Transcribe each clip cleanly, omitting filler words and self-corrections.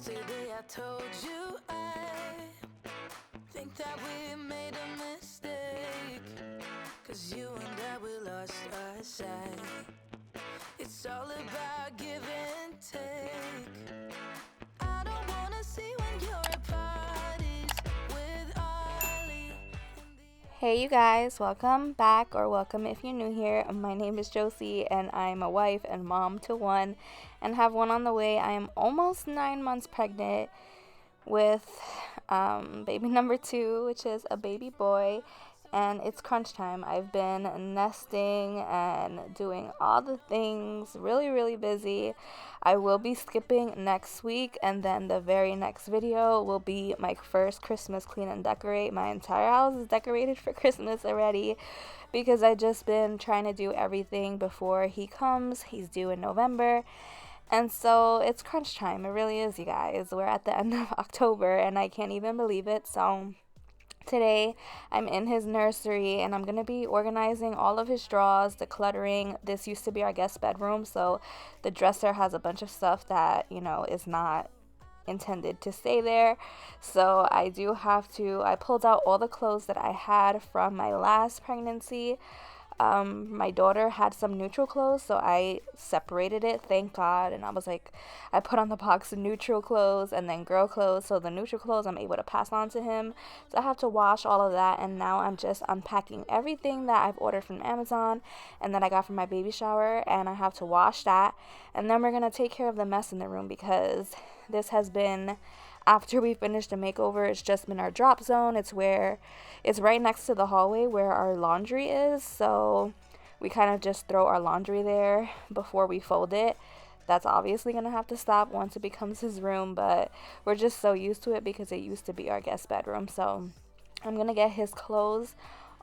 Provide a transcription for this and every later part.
Yesterday I told you I think that we made a mistake, 'cause you and I, we lost our sight. It's all about give and take. I don't wanna see when you're at parties with Ollie. Hey you guys, welcome back, or welcome if you're new here. My name is Josie and I'm a wife and mom to one and have one on the way. I am almost 9 months pregnant with baby number 2, which is a baby boy, and it's crunch time. I've been nesting and doing all the things, really busy. I will be skipping next week, and then the very next video will be my first Christmas clean and decorate. My entire house is decorated for Christmas already because I just been trying to do everything before he comes. He's due in November. And so it's crunch time. It really is, you guys. We're at the end of October and I can't even believe it. So today I'm in his nursery and I'm going to be organizing all of his drawers, decluttering. This used to be our guest bedroom, so the dresser has a bunch of stuff that, is not intended to stay there. So I pulled out all the clothes that I had from my last pregnancy. My daughter had some neutral clothes, so I separated it, thank God. And I put on the box of neutral clothes and then girl clothes. So the neutral clothes I'm able to pass on to him. So I have to wash all of that. And now I'm just unpacking everything that I've ordered from Amazon and that I got from my baby shower. And I have to wash that. And then we're going to take care of the mess in the room, because this has been, after we finished the makeover, it's just been our drop zone. It's right next to the hallway where our laundry is, so we kind of just throw our laundry there before we fold it. That's obviously going to have to stop once it becomes his room, but we're just so used to it because it used to be our guest bedroom. So I'm going to get his clothes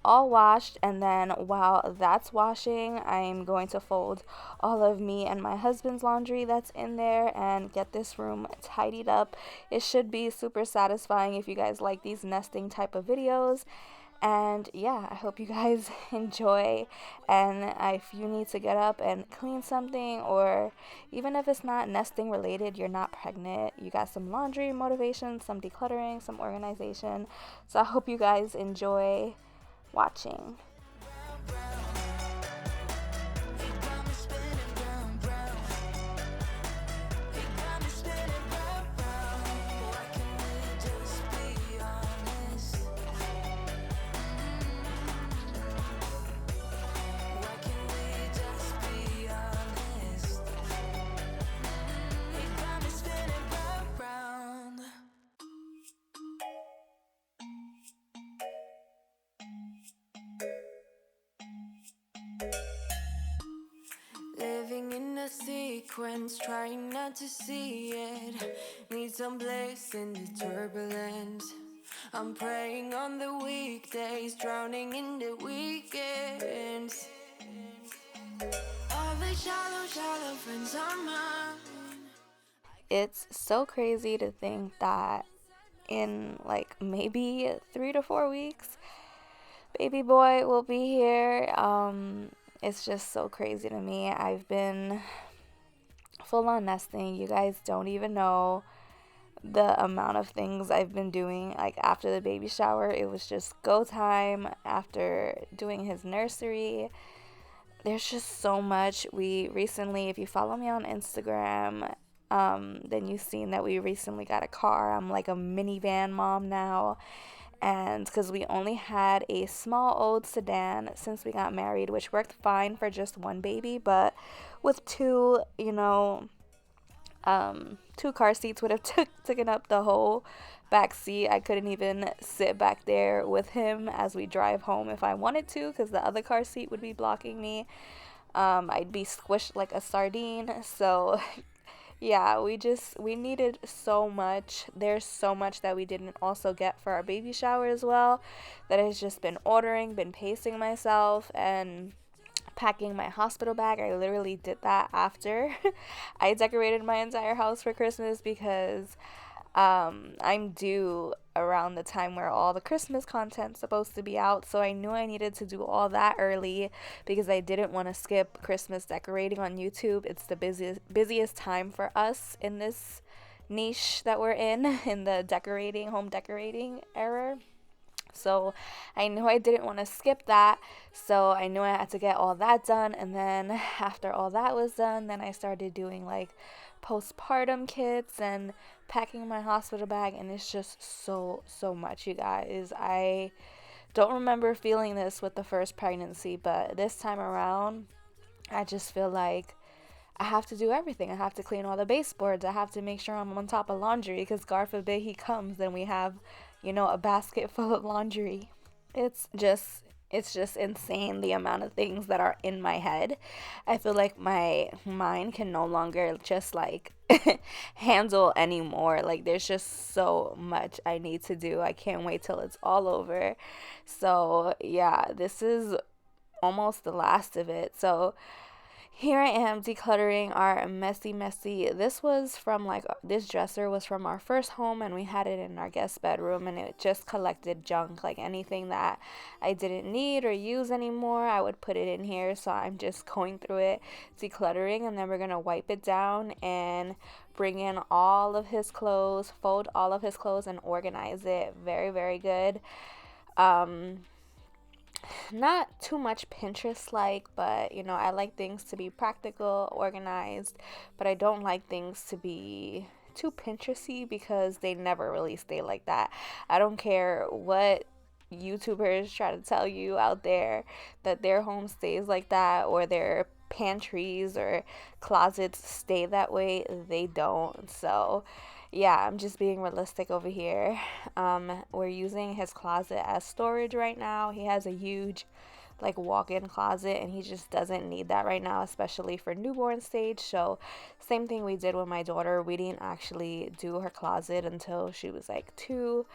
all washed, and then while that's washing, I'm going to fold all of me and my husband's laundry that's in there and get this room tidied up. It should be super satisfying if you guys like these nesting type of videos. And yeah, I hope you guys enjoy. And if you need to get up and clean something, or even if it's not nesting related, you're not pregnant, you got some laundry motivation, some decluttering, some organization. So I hope you guys enjoy watching. Living in a sequence, trying not to see it. Need some bliss in the turbulence. I'm praying on the weekdays, drowning in the weekends. All the shallow friends are mine. It's so crazy to think that in maybe 3 to 4 weeks, baby boy will be here. It's just so crazy to me. I've been full on nesting. You guys don't even know the amount of things I've been doing. After the baby shower, it was just go time. After doing his nursery, there's just so much. We recently, if you follow me on Instagram, then you've seen that we recently got a car. I'm like a minivan mom now. And because we only had a small old sedan since we got married, which worked fine for just one baby, but with two, two car seats would have taken up the whole back seat. I couldn't even sit back there with him as we drive home if I wanted to, because the other car seat would be blocking me. I'd be squished like a sardine. So yeah, we needed so much. There's so much that we didn't also get for our baby shower as well, that has just been been pacing myself and packing my hospital bag. I literally did that after I decorated my entire house for Christmas, because I'm due around the time where all the Christmas content's supposed to be out, so I knew I needed to do all that early because I didn't want to skip Christmas decorating on YouTube. It's the busiest time for us in this niche that we're in the home decorating era. So I knew I didn't want to skip that. So I knew I had to get all that done. And then after all that was done, then I started doing like postpartum kits and packing my hospital bag. And it's just so much, you guys. I don't remember feeling this with the first pregnancy, but this time around, I just feel like I have to do everything. I have to clean all the baseboards. I have to make sure I'm on top of laundry because God forbid he comes and we have, a basket full of laundry. It's just insane the amount of things that are in my head. I feel like my mind can no longer just like handle anymore. Like there's just so much I need to do. I can't wait till it's all over. So, yeah, this is almost the last of it. So, here I am decluttering our messy. This dresser was from our first home and we had it in our guest bedroom and it just collected junk. Like anything that I didn't need or use anymore, I would put it in here. So I'm just going through it, decluttering, and then we're going to wipe it down and bring in all of his clothes, fold all of his clothes and organize it. Very, very good. Not too much Pinterest like, but I like things to be practical, organized, but I don't like things to be too Pinteresty because they never really stay like that. I don't care what YouTubers try to tell you out there that their home stays like that or their pantries or closets stay that way. They don't. So yeah, I'm just being realistic over here. We're using his closet as storage right now. He has a huge like walk-in closet and he just doesn't need that right now, especially for newborn stage. So same thing we did with my daughter. We didn't actually do her closet until she was like 2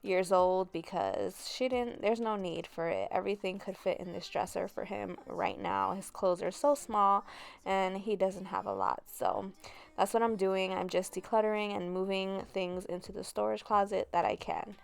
years old because there's no need for it. Everything could fit in this dresser for him right now. His clothes are so small and he doesn't have a lot. So that's what I'm doing. I'm just decluttering and moving things into the storage closet that I can.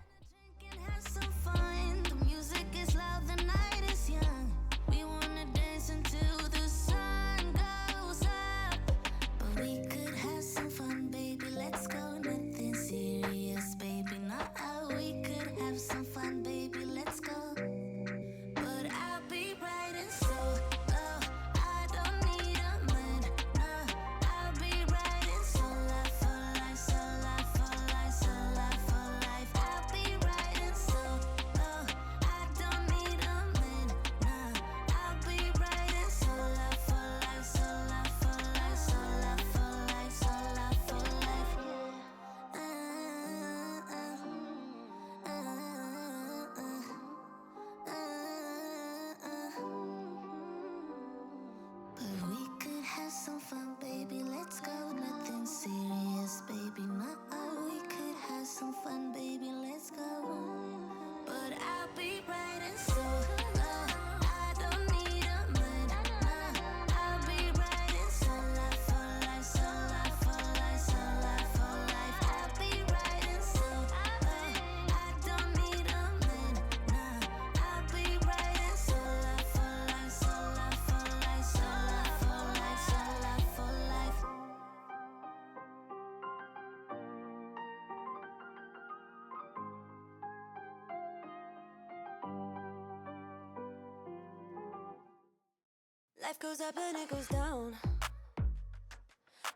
Life goes up and it goes down.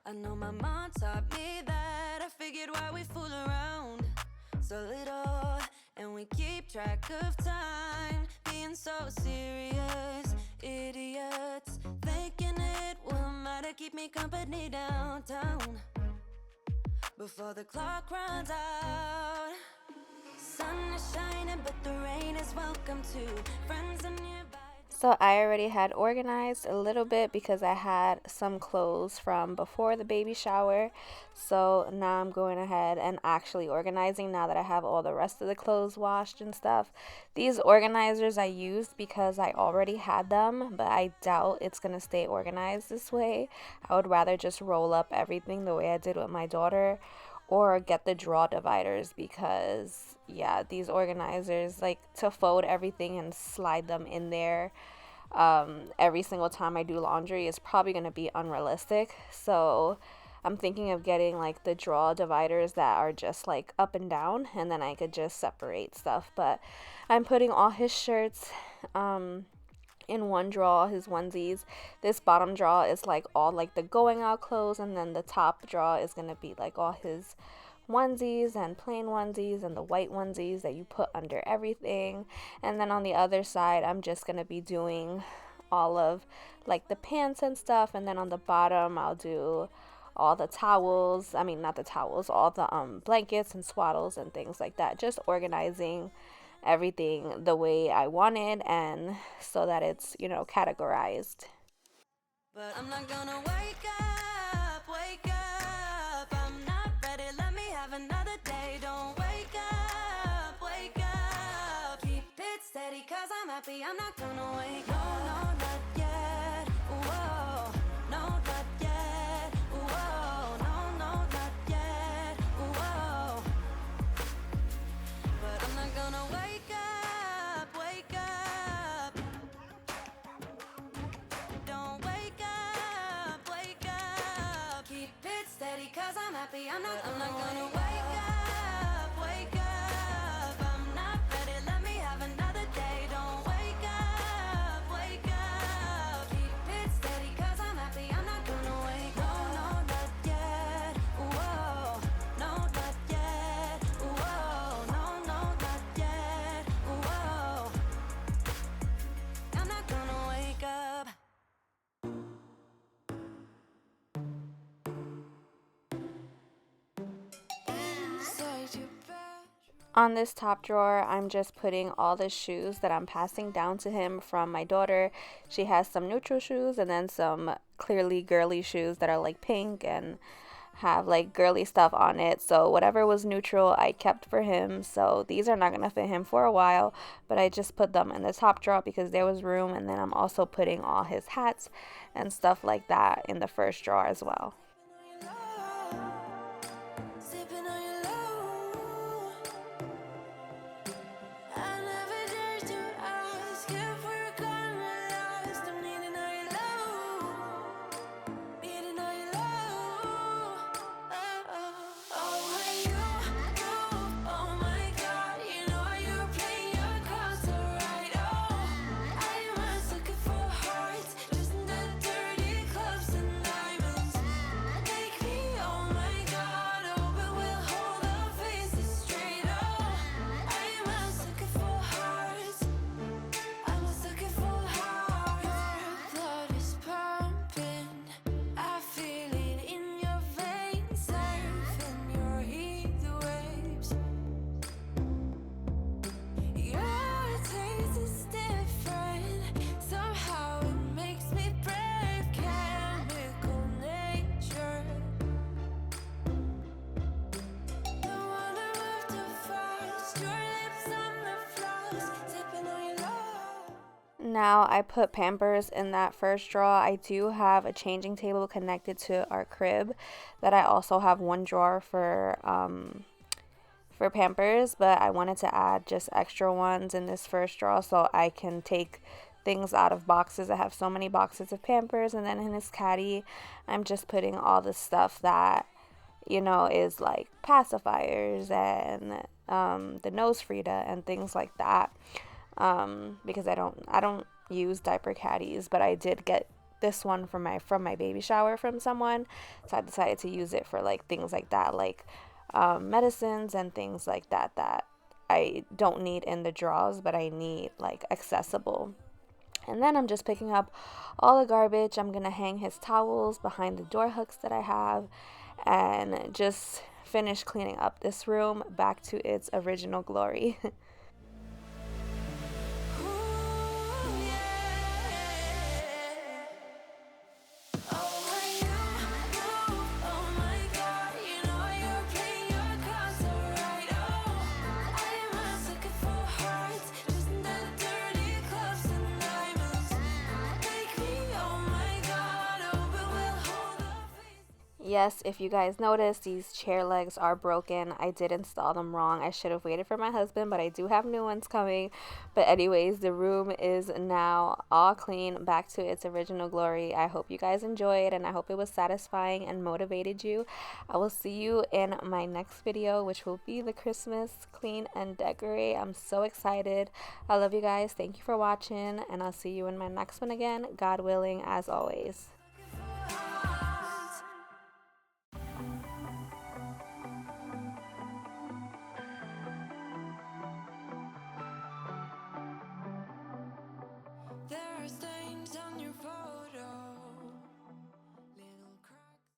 I know my mom taught me that. I figured why we fool around so little and we keep track of time, being so serious. Idiots thinking it will matter, keep me company downtown before the clock runs out. Sun is shining but the rain is welcome too. Friends are nearby. So I already had organized a little bit because I had some clothes from before the baby shower. So now I'm going ahead and actually organizing now that I have all the rest of the clothes washed and stuff. These organizers I used because I already had them, but I doubt it's going to stay organized this way. I would rather just roll up everything the way I did with my daughter or get the drawer dividers because yeah, these organizers like to fold everything and slide them in there every single time I do laundry is probably going to be unrealistic. So I'm thinking of getting like the drawer dividers that are just like up and down, and then I could just separate stuff. But I'm putting all his shirts in one drawer, his onesies. This bottom drawer is like all like the going out clothes, and then the top drawer is gonna be like all his onesies and plain onesies and the white onesies that you put under everything. And then on the other side, I'm just gonna be doing all of like the pants and stuff, and then on the bottom I'll do all the towels, I mean not the towels, all the blankets and swaddles and things like that, just organizing everything the way I wanted, and so that it's, you know, categorized. But I'm not gonna wake up, wake up. I'm not ready, let me have another day. Don't wake up, wake up. Keep it steady, cause I'm happy, I'm not gonna wake up. No, no, not yet. Whoa, no, not yet. Whoa, no, no, not yet. Whoa. But I'm not gonna wake up, wake up. Don't wake up, wake up. Keep it steady, cause I'm happy, I'm not gonna wake up, wake up. I'm not ready, let me have another day. Don't wake up, wake up. Keep it steady, cause I'm happy, I'm not gonna wake up. No, no, not yet. Whoa, no, not yet. Whoa, no, no, not yet. Whoa, I'm not gonna wake up. Inside your bed. On this top drawer, I'm just putting all the shoes that I'm passing down to him from my daughter. She has some neutral shoes and then some clearly girly shoes that are like pink and have like girly stuff on it. So whatever was neutral, I kept for him. So these are not going to fit him for a while, but I just put them in the top drawer because there was room. And then I'm also putting all his hats and stuff like that in the first drawer as well. Sipping on your low. I never dare to ask if we're gonna last. I'm needing on your low. Needing on your low. Oh, when you, oh my God, you know you're playing your cards so right. Oh, I was looking for hearts, just in the dirty clubs and diamonds. Take me, oh my God, oh, but we'll hold our faces straight. Oh, I was looking for hearts. I was looking for hearts. Your blood is pumping. I feel it in your veins, surfing your heat waves. Your taste is different. Somehow it makes me brave. Chemical nature. Don't wanna move too fast. Your lips on the floors, sipping on your love. Now I put Pampers in that first drawer. I do have a changing table connected to our crib that I also have one drawer for Pampers, but I wanted to add just extra ones in this first drawer so I can take things out of boxes. I have so many boxes of Pampers, and then in this caddy, I'm just putting all the stuff that, you know, is like pacifiers and the nose Frida and things like that. Because I don't use diaper caddies, but I did get this one from my baby shower from someone, so I decided to use it for like things like that, like medicines and things like that that I don't need in the drawers, but I need like accessible. And then I'm just picking up all the garbage. I'm gonna hang his towels behind the door hooks that I have, and just finish cleaning up this room back to its original glory. Ooh, yeah. Oh, when you, oh my God, you know you're playing your cards so right. Oh, I was looking for hearts, just in the dirty clubs and diamonds. Take me, oh my God, oh, but we'll hold our faces. Yes, if you guys notice, these chair legs are broken. I did install them wrong. I should have waited for my husband, but I do have new ones coming. But anyways, the room is now all clean, back to its original glory. I hope you guys enjoyed, and I hope it was satisfying and motivated you. I will see you in my next video, which will be the Christmas clean and decorate. I'm so excited. I love you guys. Thank you for watching, and I'll see you in my next one again, God willing, as always.